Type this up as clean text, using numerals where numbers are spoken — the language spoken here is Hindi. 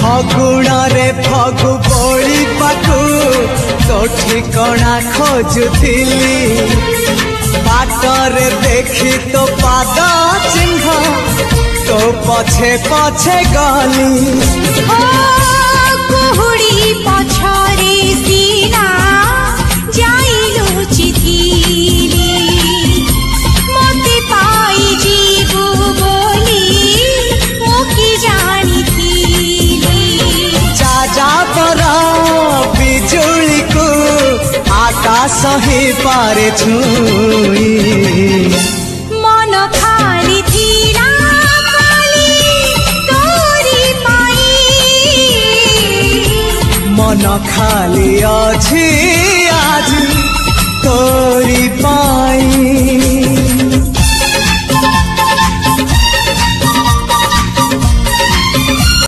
फगुण रे फगु बोली पाकु तो ठिकଣା खोजुथिली बाटरे देखी तो पाद चिन्ह तो पछे पछे गली कुहुड़ी पछरे सीना जाइलु चिथिली मते पाई जीवु बोली मोकी जानी जा पर बिजुली को आकाश ही पारे छुई मन खाली थीरा खाली तोरी पाई मन खाली अछि आज तोरी पाई।